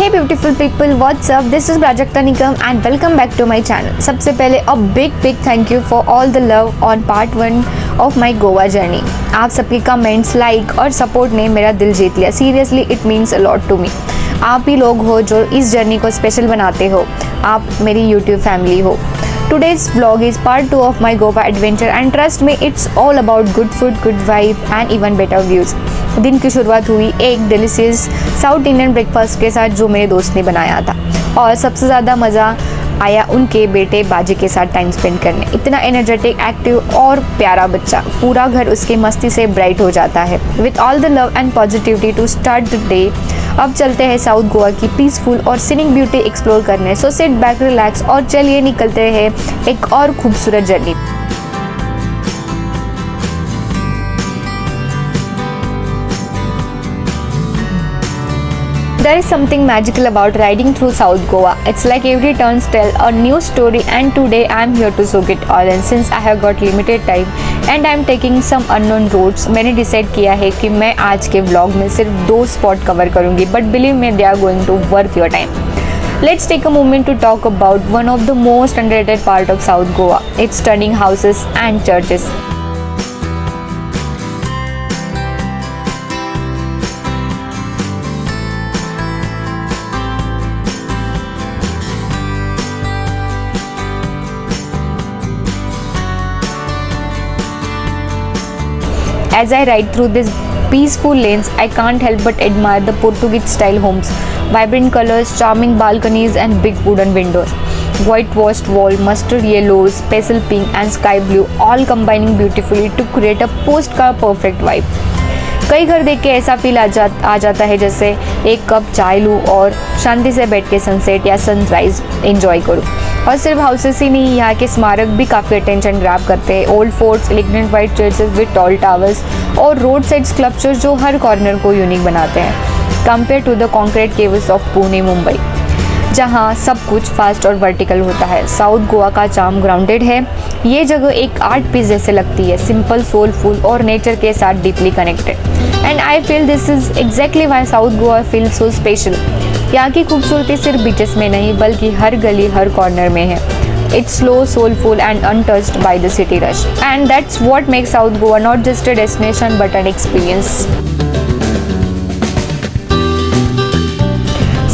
Hey beautiful people, what's up? This is Prajakta Nikam and welcome back to my channel. सबसे पहले a big thank you for all the love on part 1 of my Goa journey. आप सबके comments, like और support ने मेरा दिल जीत लिया. Seriously it means a lot to me. आप ही लोग हो जो इस जर्नी को स्पेशल बनाते हो. आप मेरी यूट्यूब फैमिली हो. Today's vlog is part 2 of my Goa adventure and trust me, it's all about good food, good vibe and even better views. दिन की शुरुआत हुई एक डिलीशियस साउथ इंडियन ब्रेकफास्ट के साथ जो मेरे दोस्त ने बनाया था और सबसे ज़्यादा मज़ा आया उनके बेटे बाजी के साथ टाइम स्पेंड करने. इतना एनर्जेटिक, एक्टिव और प्यारा बच्चा, पूरा घर उसके मस्ती से ब्राइट हो जाता है. With all the love and positivity to start the day. अब चलते हैं साउथ गोवा की पीसफुल और सीनिक ब्यूटी एक्सप्लोर करने. सो सिट बैक, रिलैक्स और चलिए निकलते हैं एक और खूबसूरत journey. There is something magical about riding through South Goa. It's like every turns tell a new story and today I am here to soak it all in. Since I have got limited time and I am taking some unknown roads, मैंने decide किया है कि मैं आज के vlog में सिर्फ 2 spot cover करूँगी, but believe me they are going to worth your time. Let's take a moment to talk about one of the most underrated part of South Goa. Its stunning houses and churches. As I ride through these peaceful lanes, I can't help but admire the Portuguese-style homes, vibrant colors, charming balconies, and big wooden windows. Whitewashed wall, mustard yellows, pastel pink, and sky blue, all combining beautifully to create a postcard perfect vibe. कई घर देख के ऐसा feel आ जाता है जैसे एक cup चाय लूँ और शांति से बैठ के सनसेट या सनराइज एंजॉय करूँ. और सिर्फ हाउसेस ही नहीं, यहाँ के स्मारक भी काफ़ी अटेंशन ग्रैब करते हैं. Old forts, elegant white churches with tall towers और रोड साइड स्कल्पचर्स जो हर कॉर्नर को यूनिक बनाते हैं compare to the concrete caves of Pune, Mumbai, जहाँ सब कुछ फास्ट और वर्टिकल होता है. साउथ गोवा का चार्म ग्राउंडेड है. ये जगह एक आर्ट पीस जैसे लगती है, सिंपल, सोलफुल और नेचर के साथ deeply connected. And I feel this is exactly Y south Goa feel so special. यहाँ की खूबसूरती सिर्फ बीचेस में नहीं बल्कि हर गली, हर कॉर्नर में है. It's slow, soulful and untouched by the city rush. And that's what makes South Goa not just a destination but an experience.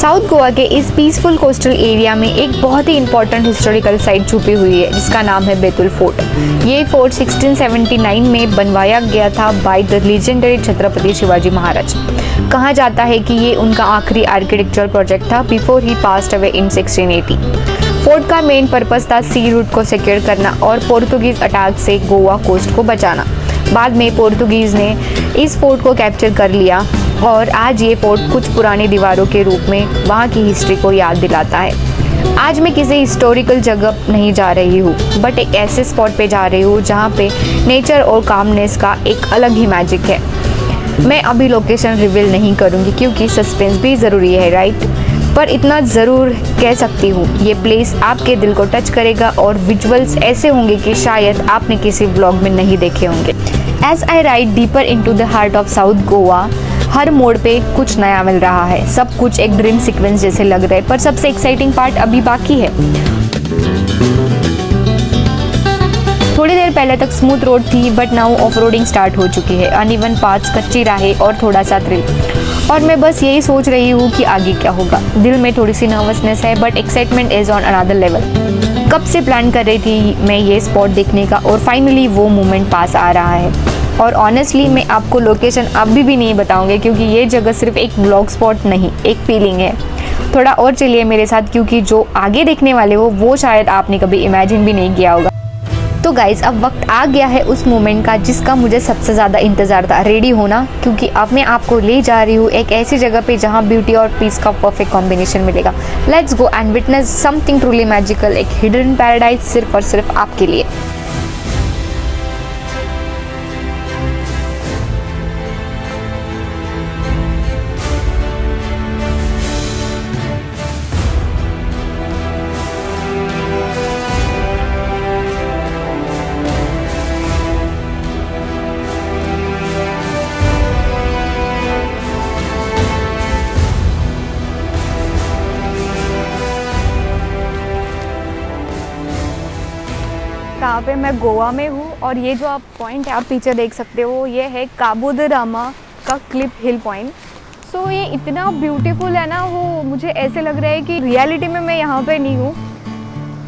South Goa के इस पीसफुल कोस्टल एरिया में एक बहुत ही इंपॉर्टेंट हिस्टोरिकल साइट छुपी हुई है जिसका नाम है बैतुल फोर्ट. ये फोर्ट 1679 में बनवाया गया था by the legendary Chhatrapati Shivaji Maharaj. कहा जाता है कि ये उनका आखिरी आर्किटेक्चरल प्रोजेक्ट था before he passed away in 1680. Fort का मेन पर्पस था सी रूट को सिक्योर करना और पोर्तुगीज अटैक से गोवा कोस्ट को बचाना. बाद में पोर्तुगीज ने इस फोर्ट को कैप्चर कर लिया और आज ये फोर्ट कुछ पुरानी दीवारों के रूप में वहाँ की हिस्ट्री को याद दिलाता है. आज मैं किसी हिस्टोरिकल जगह नहीं जा रही हूँ बट एक ऐसे स्पॉट पे जा रही हूँ जहाँ पे नेचर और कामनेस का एक अलग ही मैजिक है. मैं अभी लोकेशन रिवील नहीं करूँगी क्योंकि सस्पेंस भी ज़रूरी है, राइट? पर इतना ज़रूर कह सकती हूँ, ये प्लेस आपके दिल को टच करेगा और विजुअल्स ऐसे होंगे कि शायद आपने किसी व्लॉग में नहीं देखे होंगे. As I ride deeper into the heart of south Goa, हर मोड़ पे कुछ नया मिल रहा है. सब कुछ एक ड्रीम सीक्वेंस जैसे लग रहा है, पर सबसे एक्साइटिंग पार्ट अभी बाकी है. थोड़ी देर पहले तक स्मूथ रोड थी but now off roading start हो चुकी है. अनइवन पाथ्स, कच्ची राहें और थोड़ा सा थ्रिल. और मैं बस यही सोच रही हूँ कि आगे क्या होगा. दिल में थोड़ी सी नर्वसनेस है but excitement is on another level. कब से प्लान कर रही थी मैं ये स्पॉट देखने का और फाइनली वो मोमेंट पास आ रहा है. और ऑनेस्टली मैं आपको लोकेशन अभी भी नहीं बताऊंगी क्योंकि ये जगह सिर्फ एक व्लॉग स्पॉट नहीं, एक फीलिंग है. थोड़ा और चलिए मेरे साथ क्योंकि जो आगे देखने वाले हो वो शायद आपने कभी इमेजिन भी नहीं किया होगा. तो गाइज अब वक्त आ गया है उस मोमेंट का जिसका मुझे सबसे ज़्यादा इंतज़ार था. रेडी होना क्योंकि अब मैं आपको ले जा रही हूँ एक ऐसी जगह पे जहाँ ब्यूटी और पीस का परफेक्ट कॉम्बिनेशन मिलेगा. Let's go and witness something truly magical, एक हिडन पैराडाइज सिर्फ और सिर्फ आपके लिए. यहाँ पे मैं गोवा में हूँ और ये जो आप पॉइंट आप पीछे देख सकते हो ये है काबो द रामा का क्लिफ हिल पॉइंट। सो ये इतना ब्यूटीफुल है ना, वो मुझे ऐसे लग रहा है कि रियलिटी में मैं यहाँ पे नहीं हूँ,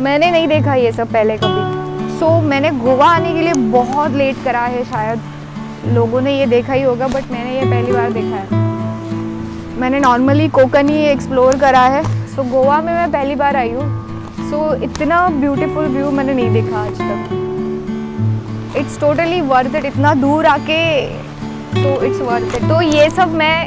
मैंने नहीं देखा ये सब पहले कभी। सो मैंने गोवा आने के लिए बहुत लेट करा है, शायद लोगों ने ये देखा ही होगा बट मैंने ये पहली बार देखा है। मैंने नॉर्मली कोकन ही एक्सप्लोर करा है, सो गोवा में मैं पहली बार आई हूँ। सो इतना ब्यूटीफुल व्यू मैंने नहीं देखा आज तक। इट्स टोटली वर्थ इट, इतना दूर आके तो इट्स वर्थ इट। तो ये सब मैं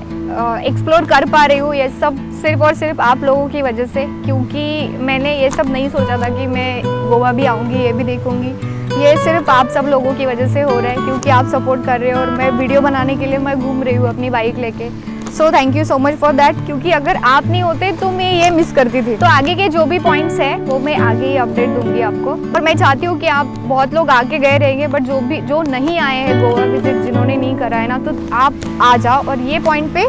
एक्सप्लोर कर पा रही हूँ, ये सब सिर्फ और सिर्फ आप लोगों की वजह से, क्योंकि मैंने ये सब नहीं सोचा था कि मैं गोवा भी आऊँगी, ये भी देखूँगी। ये सिर्फ आप सब लोगों की वजह से हो रहा है, क्योंकि आप सपोर्ट कर रहे हो और मैं वीडियो बनाने के लिए मैं घूम रही हूँ अपनी बाइक लेके। So thank you so much for that, क्योंकि अगर आप नहीं होते तो मैं ये मिस करती थी। तो आगे के जो भी पॉइंट्स है वो मैं आगे ही अपडेट दूंगी आपको। पर मैं चाहती हूँ कि आप, बहुत लोग आके गए रहेंगे बट जो नहीं आए हैं गोवा विजिट, जिन्होंने नहीं करा है ना, तो आप आ जाओ और ये पॉइंट पे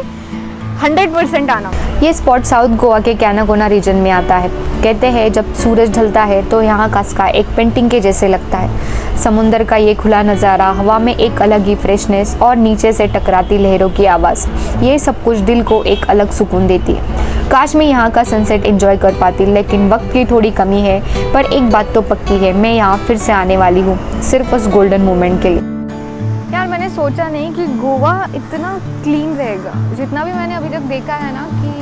100% आना। ये स्पॉट साउथ गोवा के कैनाकोना रीजन में आता है। कहते हैं जब सूरज ढलता है तो यहाँ का स्काई एक पेंटिंग के जैसे लगता है। समुंदर का ये खुला नज़ारा, हवा में एक अलग ही फ्रेशनेस और नीचे से टकराती लहरों की आवाज़, ये सब कुछ दिल को एक अलग सुकून देती है। काश मैं यहाँ का सनसेट एंजॉय कर पाती, लेकिन वक्त की थोड़ी कमी है। पर एक बात तो पक्की है, मैं यहाँ फिर से आने वाली हूँ, सिर्फ उस गोल्डन मोमेंट के लिए। यार मैंने सोचा नहीं कि गोवा इतना क्लीन रहेगा। जितना भी मैंने अभी तक देखा है ना कि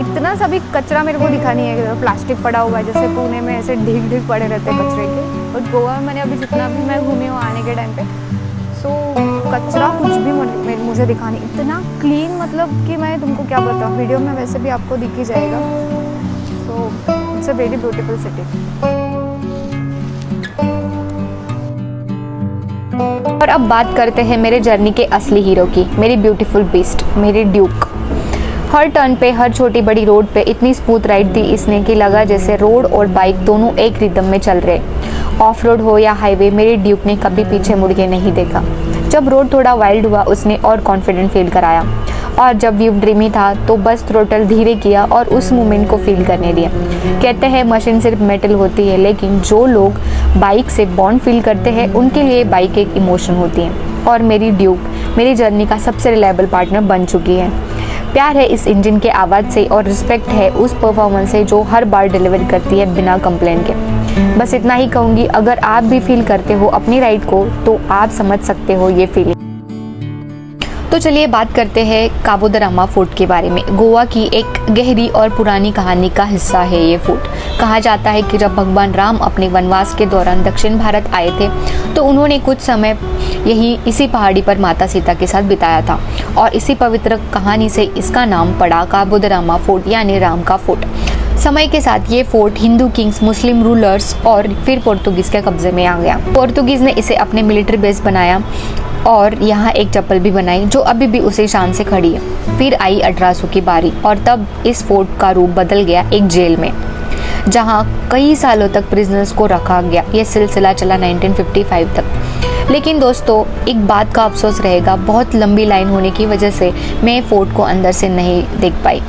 इतना सभी कचरा मेरे को दिखा नहीं है, प्लास्टिक पड़ा हुआ है, जैसे पुणे में ऐसे ढीक ढीक पड़े रहते हैं कचरे के। और गोवा में मैंने अभी जितना भी मैं घूमी हूँ आने के टाइम पे, सो कचरा कुछ भी मुझे दिखा नहीं, इतना क्लीन, मतलब कि मैं तुमको क्या बताऊँ, वीडियो में वैसे भी आपको दिख ही जाएगा। So it's a very beautiful city. और अब बात करते हैं मेरे जर्नी के असली हीरो की, मेरी ब्यूटीफुल बीस्ट, मेरी ड्यूक। हर टर्न पे, हर छोटी बड़ी रोड पे इतनी स्मूथ राइड दी इसने कि लगा जैसे रोड और बाइक दोनों एक रिदम में चल रहे। ऑफ रोड हो या हाईवे, मेरी ड्यूक ने कभी पीछे मुड़ के नहीं देखा। जब रोड थोड़ा वाइल्ड हुआ उसने और कॉन्फिडेंट फील कराया, और जब व्यू ड्रीमी था तो बस थ्रोटल धीरे किया और उस मोमेंट को फील करने दिया। कहते हैं मशीन सिर्फ मेटल होती है, लेकिन जो लोग बाइक से बॉन्ड फील करते हैं उनके लिए बाइक एक इमोशन होती है। और मेरी ड्यूक मेरी जर्नी का सबसे रिलायबल पार्टनर बन चुकी है। प्यार है इस इंजन के आवाज़ से और रिस्पेक्ट है उस परफॉर्मेंस से जो हर बार डिलीवर करती है बिना कंप्लेन के। बस इतना ही कहूँगी, अगर आप भी फील करते हो अपनी राइड को तो आप समझ सकते हो ये फीलिंग। तो चलिए बात करते हैं काबो द रामा फोर्ट के बारे में। गोवा की एक गहरी और पुरानी कहानी का हिस्सा है ये फोर्ट। कहा जाता है कि जब भगवान राम अपने वनवास के दौरान दक्षिण भारत आए थे तो उन्होंने कुछ समय इसी पहाड़ी पर माता सीता के साथ बिताया था, और इसी पवित्र कहानी से इसका नाम पड़ा काबो द रामा फोर्ट, यानी राम का फोर्ट। समय के साथ ये फोर्ट हिंदू किंग्स, मुस्लिम रूलर्स और फिर पोर्तुगीज के कब्जे में आ गया। पोर्तुगीज ने इसे अपने मिलिट्री बेस बनाया और यहाँ एक चप्पल भी बनाई जो अभी भी उसी शान से खड़ी है। फिर आई 1800 की बारी और तब इस फोर्ट का रूप बदल गया एक जेल में, जहाँ कई सालों तक प्रिजनर्स को रखा गया। ये सिलसिला चला 1955 तक। लेकिन दोस्तों एक बात का अफसोस रहेगा, बहुत लंबी लाइन होने की वजह से मैं फोर्ट को अंदर से नहीं देख पाई।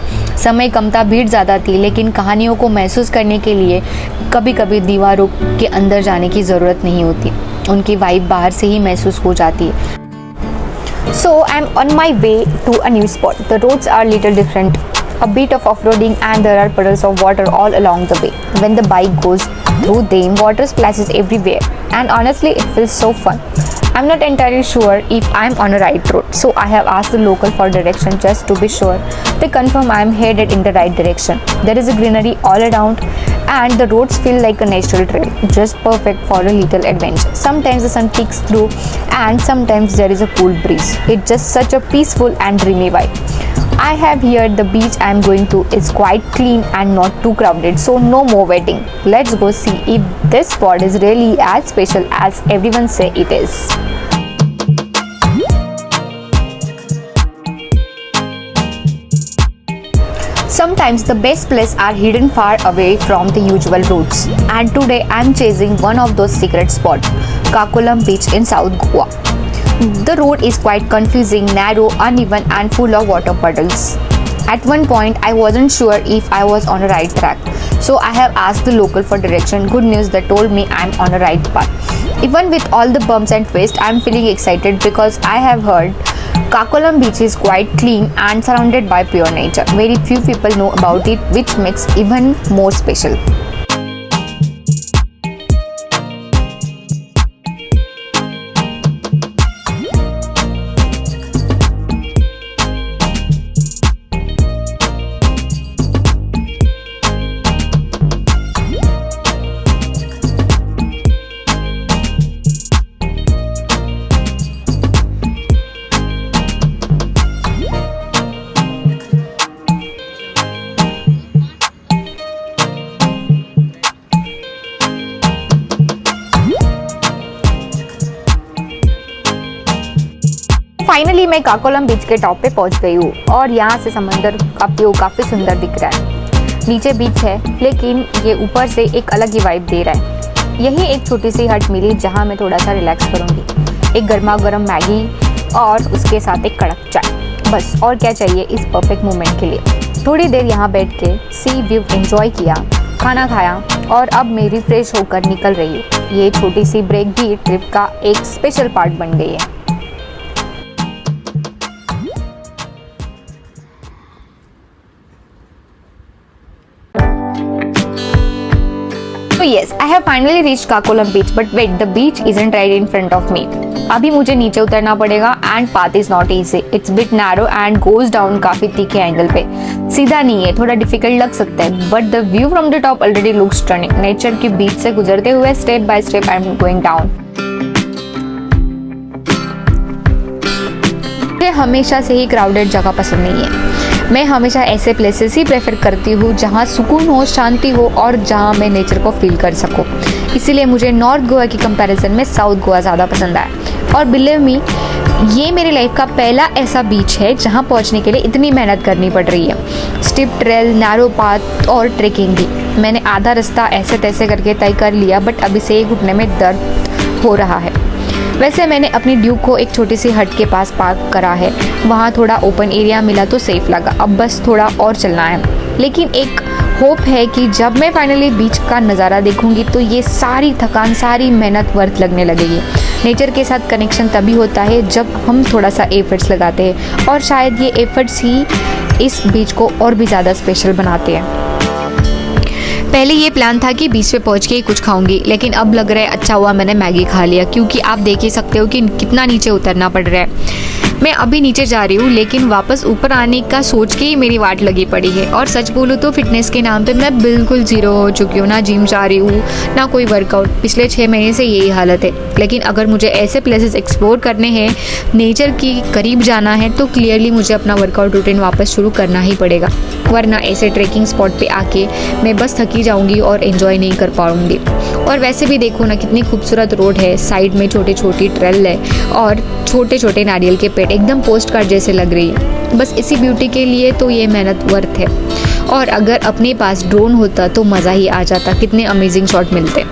समय कम था, भीड़ ज़्यादा थी, लेकिन कहानियों को महसूस करने के लिए कभी कभी दीवारों के अंदर जाने की ज़रूरत नहीं होती, उनकी वाइब बाहर से ही महसूस हो जाती है। So I'm on my way to a new spot. The roads are little different, a bit of off-roading, and there are puddles of water all along the way. When the bike goes through them, water splashes everywhere, and honestly it feels so fun. I'm not entirely sure if I'm on a right road, so I have asked the local for direction just to be sure. They confirm I'm headed in the right direction. There is a greenery all around and the roads feel like a natural trail, just perfect for a little adventure. Sometimes the sun peeks through and sometimes there is a cool breeze. It's just such a peaceful and dreamy vibe. I have heard the beach I'm going to is quite clean and not too crowded, so no more waiting. Let's go see if this spot is really as special as everyone say it is. Sometimes the best places are hidden far away from the usual routes, and today I'm chasing one of those secret spots, Kakulam Beach in South Goa. The road is quite confusing, narrow, uneven and full of water puddles. At one point I wasn't sure if I was on a right track, So I have asked the local for direction. Good news, they told me I'm on a right path. Even with all the bumps and twists, I'm feeling excited because I have heard Kakolam beach is quite clean and surrounded by pure nature. Very few people know about it, which makes it even more special. Finally मैं काकोलम बीच के top पे पहुंच गई हूँ और यहाँ से समंदर का व्यू काफ़ी सुंदर दिख रहा है। नीचे बीच है लेकिन ये ऊपर से एक अलग ही वाइब दे रहा है। यहीं एक छोटी सी हट मिली जहाँ मैं थोड़ा सा रिलैक्स करूँगी। एक गर्मा गर्म मैगी और उसके साथ एक कड़क चाय, बस और क्या चाहिए इस परफेक्ट मोमेंट के लिए। थोड़ी देर यहाँ बैठ के सी व्यू एंजॉय किया, खाना खाया और अब मैं रिफ्रेश होकर निकल रही हूँ। ये छोटी सी ब्रेक भी ट्रिप का एक स्पेशल पार्ट बन गई है। So yes, I have finally reached Kakolam beach, but wait, the beach isn't right in front of me. अभी मुझे नीचे उतरना पड़ेगा and path is not easy. It's bit narrow and goes down काफी तीखे एंगल पे। सीधा नहीं है, थोड़ा डिफिकल्ट लग सकता है, but the view from the top already looks stunning. Nature की बीच से गुजरते हुए step by step I'm going down. मुझे हमेशा से ही क्राउडेड जगह पसंद नहीं है। मैं हमेशा ऐसे प्लेसेस ही प्रेफर करती हूँ जहाँ सुकून हो, शांति हो और जहाँ मैं नेचर को फील कर सकूँ। इसीलिए मुझे नॉर्थ गोवा की कंपैरिजन में साउथ गोवा ज़्यादा पसंद आया। और बिलीव मी, ये मेरी लाइफ का पहला ऐसा बीच है जहाँ पहुँचने के लिए इतनी मेहनत करनी पड़ रही है। स्टिप ट्रेल, नैरो पाथ और ट्रेकिंग भी। मैंने आधा रास्ता ऐसे तैसे करके तय कर लिया, बट अभी से ही घुटने में दर्द हो रहा है। वैसे मैंने अपनी ड्यूक को एक छोटी सी हट के पास पार्क करा है। वहाँ थोड़ा ओपन एरिया मिला तो सेफ लगा। अब बस थोड़ा और चलना है, लेकिन एक होप है कि जब मैं फाइनली बीच का नज़ारा देखूंगी तो ये सारी थकान, सारी मेहनत वर्थ लगने लगेगी। नेचर के साथ कनेक्शन तभी होता है जब हम थोड़ा सा एफर्ट्स लगाते हैं, और शायद ये एफर्ट्स ही इस बीच को और भी ज़्यादा स्पेशल बनाते हैं। पहले ये प्लान था कि बीच पे पहुंच के ही कुछ खाऊंगी, लेकिन अब लग रहा है अच्छा हुआ मैंने मैगी खा लिया, क्योंकि आप देख ही सकते हो कि कितना नीचे उतरना पड़ रहा है। मैं अभी नीचे जा रही हूँ, लेकिन वापस ऊपर आने का सोच के ही मेरी वाट लगी पड़ी है। और सच बोलूँ तो फिटनेस के नाम पे मैं बिल्कुल ज़ीरो हो चुकी हूँ। ना जिम जा रही हूँ, ना कोई वर्कआउट। पिछले 6 महीने से यही हालत है। लेकिन अगर मुझे ऐसे प्लेसेस एक्सप्लोर करने हैं, नेचर के करीब जाना है, तो क्लियरली मुझे अपना वर्कआउट रूटीन वापस शुरू करना ही पड़ेगा, वरना ऐसे ट्रैकिंग स्पॉट पे आके मैं बस थकी जाऊंगी और एंजॉय नहीं कर पाऊंगी। और वैसे भी देखो ना कितनी खूबसूरत रोड है, साइड में छोटी छोटी ट्रेल है और छोटे छोटे नारियल के पेड़, एकदम पोस्ट कार्ड जैसे लग रही है। बस इसी ब्यूटी के लिए तो ये मेहनत वर्थ है। और अगर अपने पास ड्रोन होता तो मज़ा ही आ जाता, कितने अमेजिंग शॉट मिलते।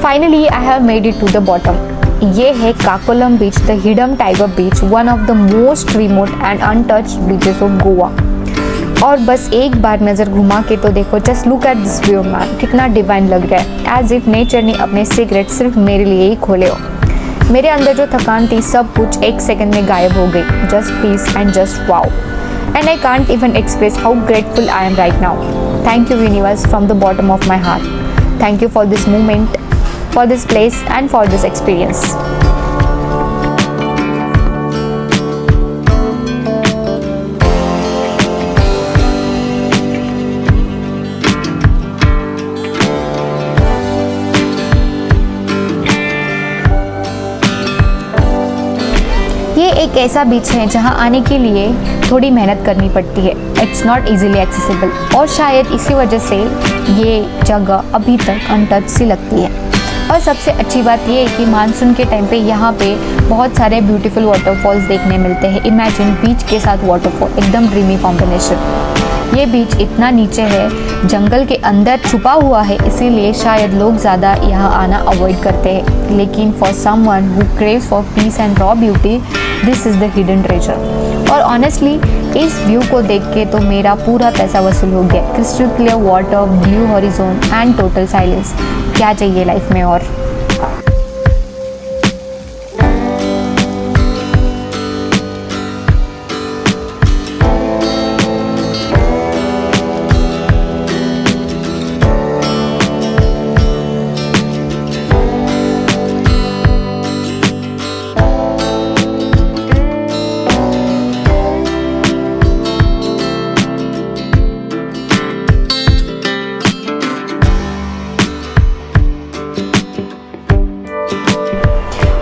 Finally, I have made it to the bottom. ये है Kakolem beach, the hidden tiger beach, one of the most remote and untouched beaches of Goa. और बस एक बार नज़र घुमा के तो देखो, just look at this view man, कितना डिवाइन लग रहा है, एज इफ नेचर ने अपने सीक्रेट सिर्फ मेरे लिए ही खोले हो। मेरे अंदर जो थकान थी सब कुछ एक सेकंड में गायब हो गई। Just peace and just wow, and I can't even express how grateful I am right now. Thank you universe from the bottom of my heart. Thank you for this moment, for this place and for this experience. ये एक ऐसा बीच है जहाँ आने के लिए थोड़ी मेहनत करनी पड़ती है। इट्स नॉट इजीली एक्सेसिबल और शायद इसी वजह से ये जगह अभी तक अनटच सी लगती है। और सबसे अच्छी बात ये है कि मानसून के टाइम पे यहाँ पे बहुत सारे ब्यूटीफुल वाटरफॉल्स देखने मिलते हैं। इमेजिन बीच के साथ वाटरफॉल, एकदम ड्रीमी कॉम्बिनेशन। ये बीच इतना नीचे है, जंगल के अंदर छुपा हुआ है, इसीलिए शायद लोग ज़्यादा यहाँ आना अवॉइड करते हैं। लेकिन for someone who craves for piece and raw beauty, this is the hidden treasure. और ऑनेस्टली इस व्यू को देख के तो मेरा पूरा पैसा वसूल हो गया। Crystal clear water, blue horizon and total silence, क्या चाहिए लाइफ में और।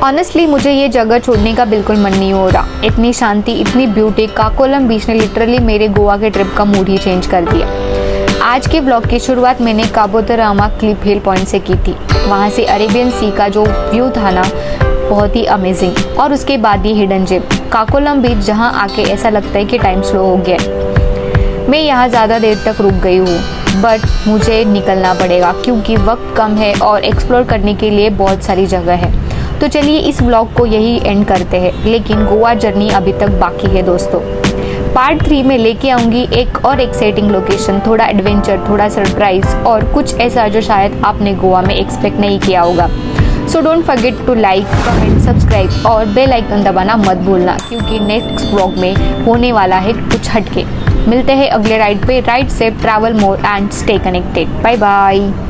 ऑनेस्टली मुझे ये जगह छोड़ने का बिल्कुल मन नहीं हो रहा। इतनी शांति, इतनी ब्यूटी, काकोलम बीच ने लिटरली मेरे गोवा के ट्रिप का मूड ही चेंज कर दिया। आज के व्लॉग की शुरुआत मैंने काबो the Rama Cliff hill point से की थी। वहाँ से अरेबियन सी का जो व्यू था ना, बहुत ही अमेजिंग। और उसके बाद ये हिडन जेम काकोलम बीच, जहाँ आके ऐसा लगता है कि टाइम स्लो हो गया। मैं यहाँ ज़्यादा देर तक रुक गई हूँ, बट मुझे निकलना पड़ेगा क्योंकि वक्त कम है और एक्सप्लोर करने के लिए बहुत सारी जगह है। तो चलिए इस व्लॉग को यही एंड करते हैं, लेकिन गोवा जर्नी अभी तक बाकी है दोस्तों। पार्ट 3 में लेके आऊँगी एक और एक्साइटिंग लोकेशन, थोड़ा एडवेंचर, थोड़ा सरप्राइज और कुछ ऐसा जो शायद आपने गोवा में एक्सपेक्ट नहीं किया होगा। So don't forget to like, comment, subscribe और बेल आइकन दबाना मत भूलना, क्योंकि नेक्स्ट व्लॉग में होने वाला है कुछ हटके। मिलते हैं अगले राइड पे। Ride safe, travel more and stay connected. Bye bye.